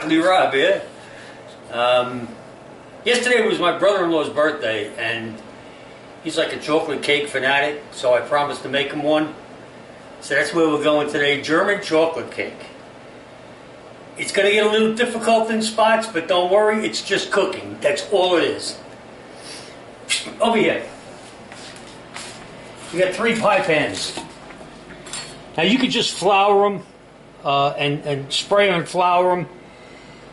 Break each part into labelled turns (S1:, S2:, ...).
S1: Broccoli Rob here. Yesterday was my brother-in-law's birthday, and he's like a chocolate cake fanatic, so I promised to make him one. So that's where we're going today, German chocolate cake. It's going to get a little difficult in spots, but don't worry, it's just cooking. That's all it is. Over here. We got 3 pie pans. Now you could just flour them and spray and flour them,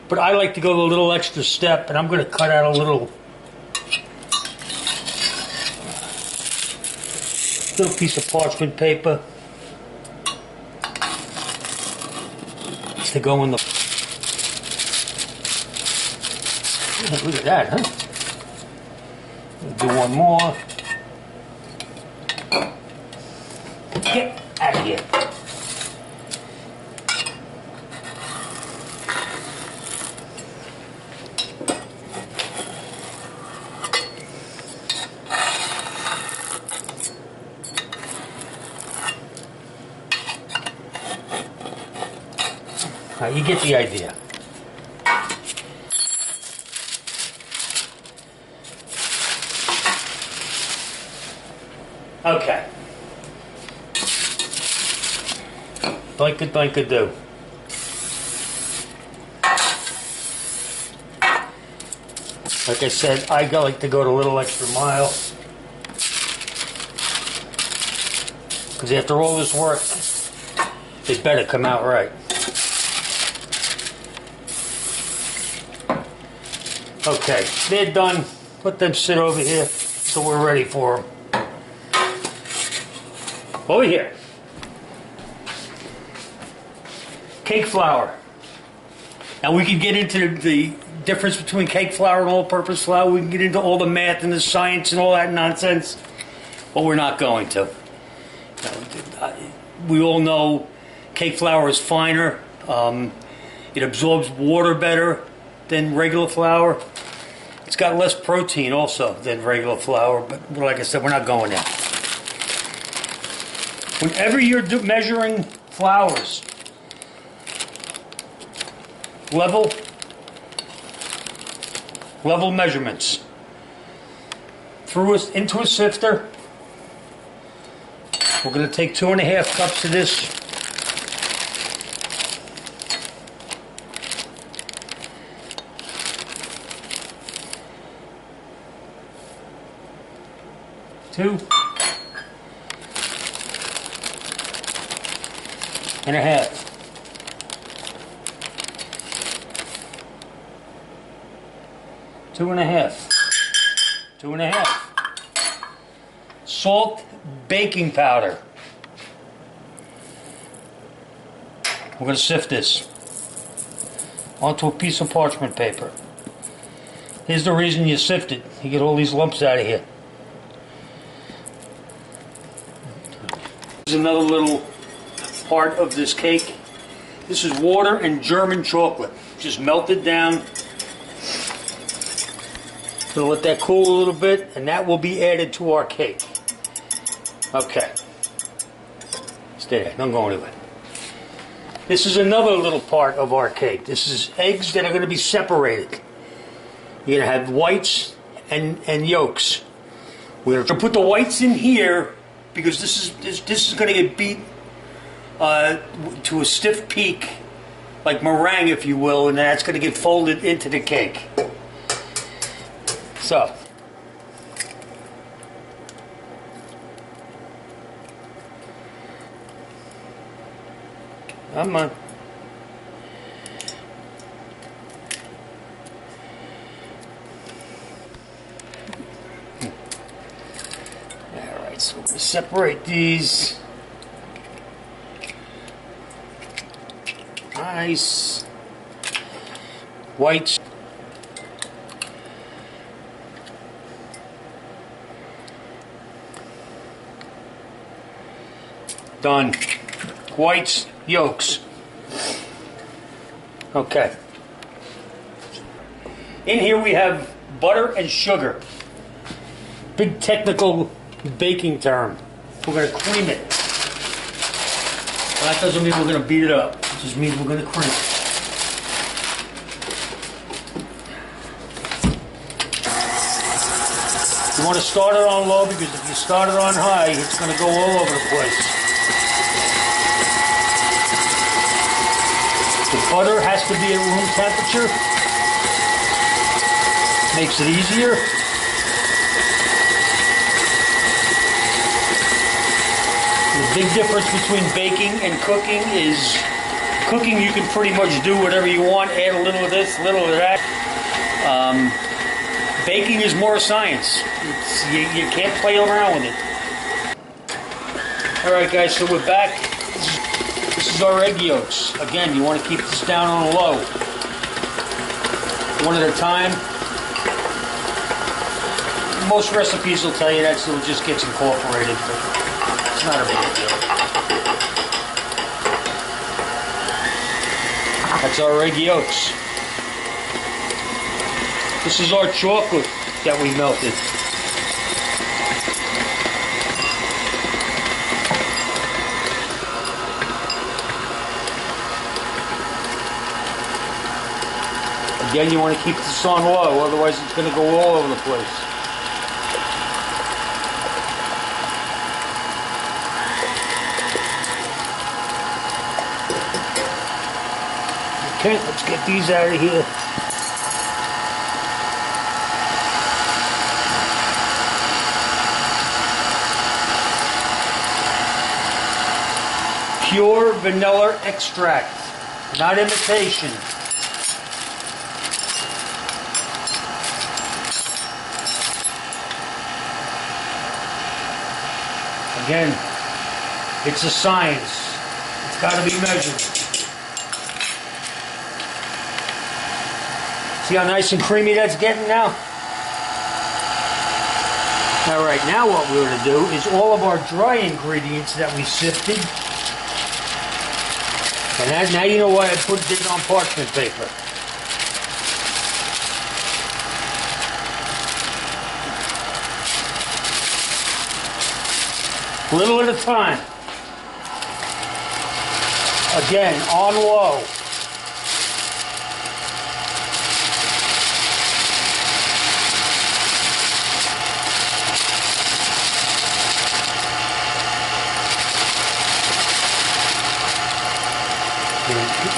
S1: but I like to go a little extra step, and I'm going to cut out a little piece of parchment paper to go in the. Look at that, huh? Do one more. Get out of here. You get the idea. Okay. Blank-a-do. Like I said, I like to go a little extra mile. Because after all this work, it better come out right. Okay, they're done. Let them sit over here so we're ready for them. Over here. Cake flour. Now we can get into the difference between cake flour and all-purpose flour. We can get into all the math and the science and all that nonsense, but we're not going to. We all know cake flour is finer. It absorbs water better than regular flour. It's got less protein also than regular flour, but like I said, we're not going there. Whenever you're measuring flours, level measurements into a sifter. We're going to take 2.5 cups of this. Two and a half. Two and a half. Salt, baking powder. We're going to sift this onto a piece of parchment paper. Here's the reason you sift it. You get all these lumps out of here. Here's another little part of this cake. This is water and German chocolate. Just melt it down. We'll let that cool a little bit, and that will be added to our cake. Okay. Stay there. Don't go anywhere. This is another little part of our cake. This is eggs that are going to be separated. You're going to have whites and yolks. We're going to put the whites in here because this is going to get beat to a stiff peak, like meringue, if you will, and that's going to get folded into the cake. So, come on. Alright, so we separate these. Nice. Whites. Done. Whites, yolks. Okay. In here we have butter and sugar. Big technical baking term. We're going to cream it. Well, that doesn't mean we're going to beat it up. It just means we're going to cream it. You want to start it on low because if you start it on high, it's going to go all over the place. The butter has to be at room temperature. Makes it easier. The big difference between baking and cooking is cooking you can pretty much do whatever you want, add a little of this, a little of that. Baking is more science. You can't play around with it. Alright guys, so we're back. This is our egg yolks. Again, you want to keep this down on low. One at a time. Most recipes will tell you that so it just gets incorporated, but it's not a big deal. That's our egg yolks. This is our chocolate that we melted. Again, you want to keep this on low, otherwise it's going to go all over the place. Okay, let's get these out of here. Pure vanilla extract, not imitation. Again, it's a science. It's got to be measured. See how nice and creamy that's getting now? Alright, now what we're going to do is all of our dry ingredients that we sifted. And now you know why I put it on parchment paper. Little at a time. Again, on low.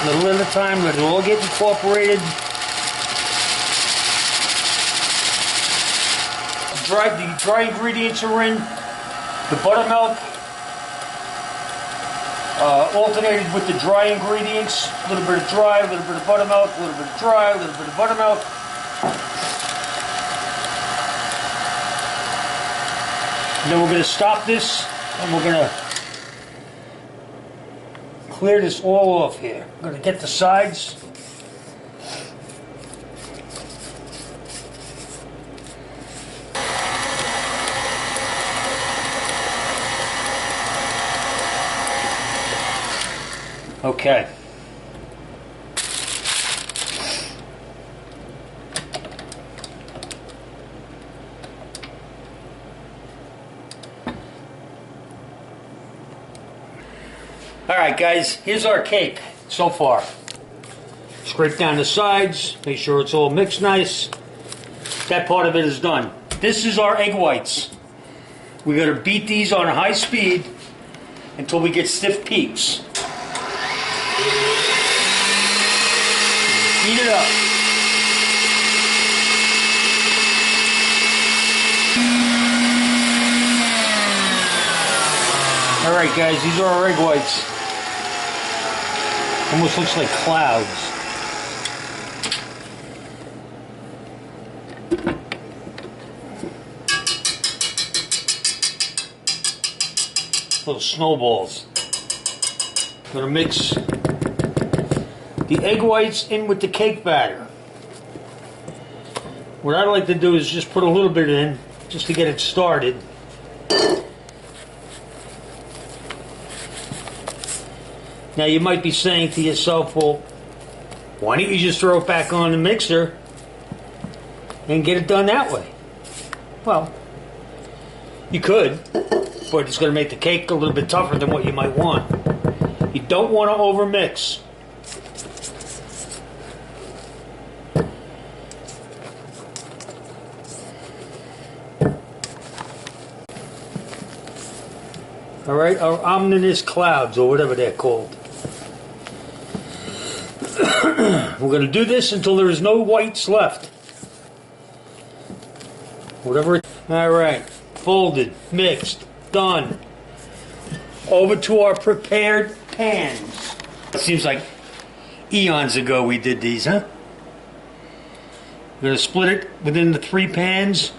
S1: Little at a time, let it all get incorporated. The dry ingredients are in. The buttermilk alternated with the dry ingredients. A little bit of dry, a little bit of buttermilk, a little bit of dry, a little bit of buttermilk. And then we're going to stop this and we're going to clear this all off here. I'm going to get the sides. Okay. Alright guys, here's our cake so far. Scrape down the sides, make sure it's all mixed nice. That part of it is done. This is our egg whites. We're going to beat these on high speed until we get stiff peaks. Beat it up. Alright guys, these are our egg whites. Almost looks like clouds. Little snowballs. I'm going to mix the egg whites in with the cake batter. What I like to do is just put a little bit in, just to get it started. Now you might be saying to yourself, well, why don't you just throw it back on the mixer and get it done that way? Well, you could, but it's going to make the cake a little bit tougher than what you might want. You don't want to overmix. All right, our ominous clouds, or whatever they're called. We're going to do this until there is no whites left. Whatever. All right, folded, mixed, done. Over to our prepared pans. It seems like eons ago we did these, huh? We're going to split it within the 3 pans.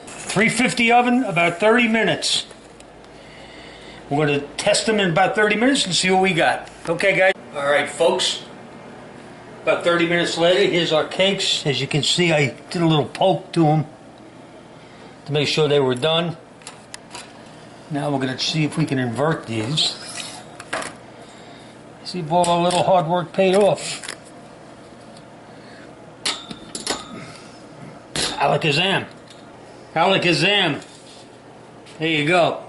S1: $350 oven, about 30 minutes. We're going to test them in about 30 minutes and see what we got. Okay, guys? All right, folks. About 30 minutes later, here's our cakes. As you can see, I did a little poke to them to make sure they were done. Now we're going to see if we can invert these. See if all our little hard work paid off. Alakazam. Alakazam. There you go.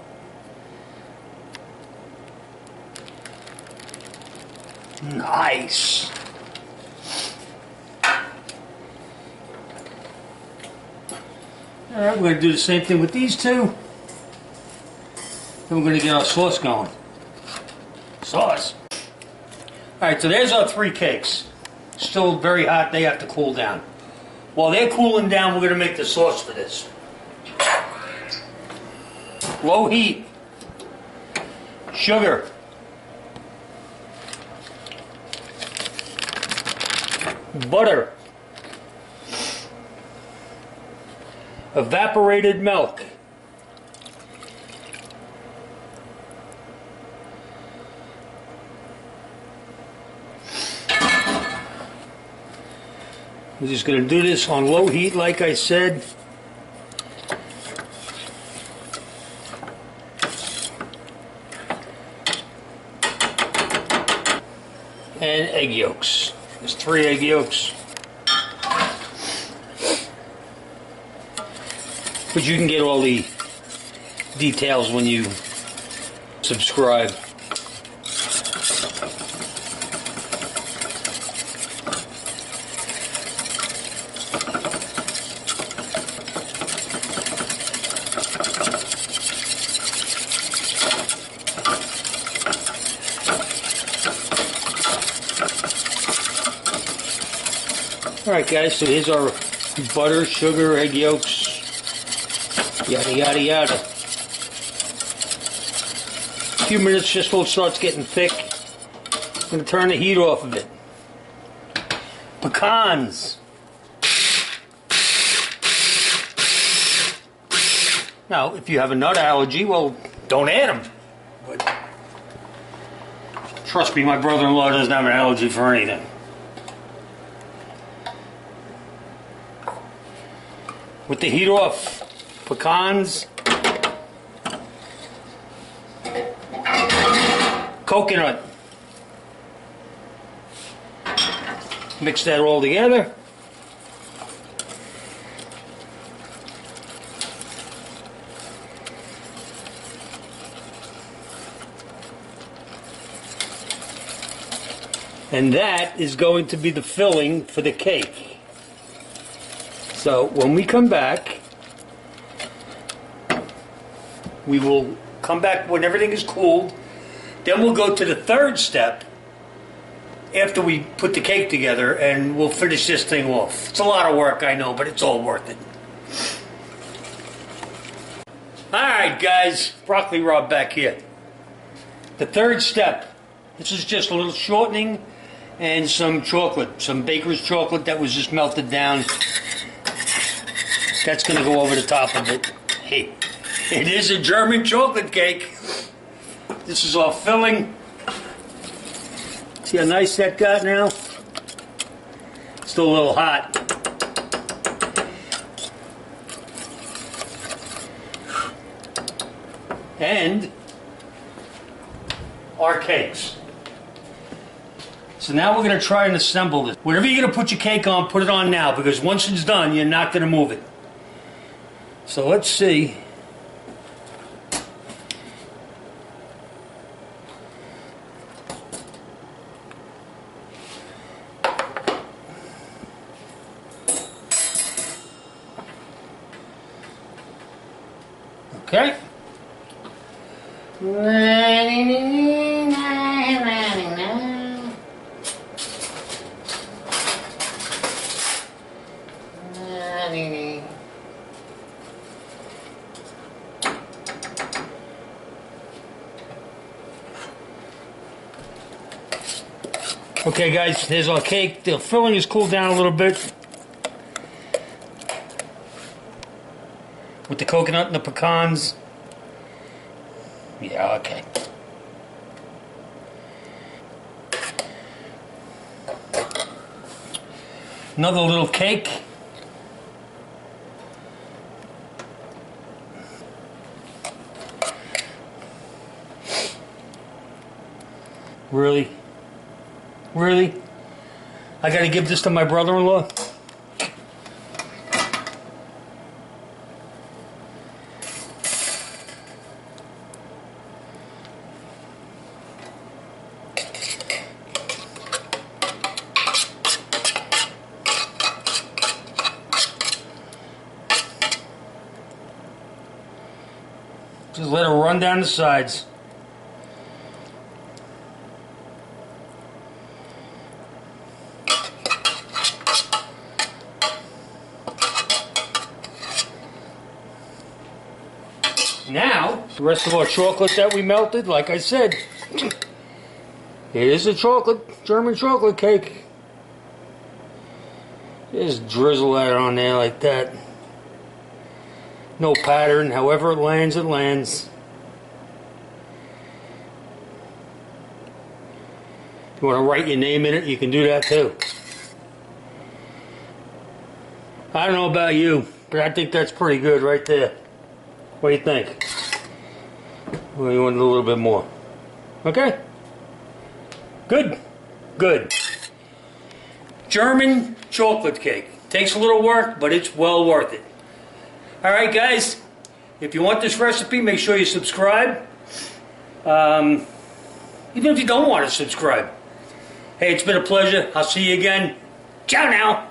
S1: Nice. All right, we're going to do the same thing with these two. Then we're going to get our sauce going. Sauce. All right, so there's our 3 cakes. Still very hot. They have to cool down. While they're cooling down, we're going to make the sauce for this. Low heat. Sugar. Butter. Evaporated milk. We're just going to do this on low heat, like I said. And egg yolks. There's 3 egg yolks. But you can get all the details when you subscribe. Alright guys, so here's our butter, sugar, egg yolks, yada yada yada. A few minutes just till it starts getting thick. I'm going to turn the heat off of it. Pecans. Now, if you have a nut allergy, well, don't add them. But trust me, my brother-in-law doesn't have an allergy for anything. With the heat off, pecans, coconut. Mix that all together. And that is going to be the filling for the cake. So when we come back, we will come back when everything is cooled. Then we'll go to the 3rd step after we put the cake together, and we'll finish this thing off. It's a lot of work, I know, but it's all worth it. Alright guys, Broccoli Rob back here. The 3rd step. This is just a little shortening and some chocolate, some baker's chocolate that was just melted down. That's going to go over the top of it. Hey, it is a German chocolate cake. This is our filling. See how nice that got now? Still a little hot. And our cakes. So now we're going to try and assemble this. Whatever you're going to put your cake on, put it on now, because once it's done, you're not going to move it. So let's see. Okay. Okay guys, here's our cake. The filling is cooled down a little bit with the coconut and the pecans. Yeah, okay. Another little cake. Really? Really? I gotta give this to my brother-in-law? Just let it run down the sides. Now, the rest of our chocolate that we melted, like I said, here's a German chocolate cake. Just drizzle that on there like that. No pattern, however it lands, it lands. If you want to write your name in it, you can do that too. I don't know about you, but I think that's pretty good right there. What do you think? Well, you want a little bit more. Okay? Good. Good. German chocolate cake. Takes a little work, but it's well worth it. Alright guys, if you want this recipe, make sure you subscribe. Even if you don't want to subscribe. Hey, it's been a pleasure. I'll see you again. Ciao now.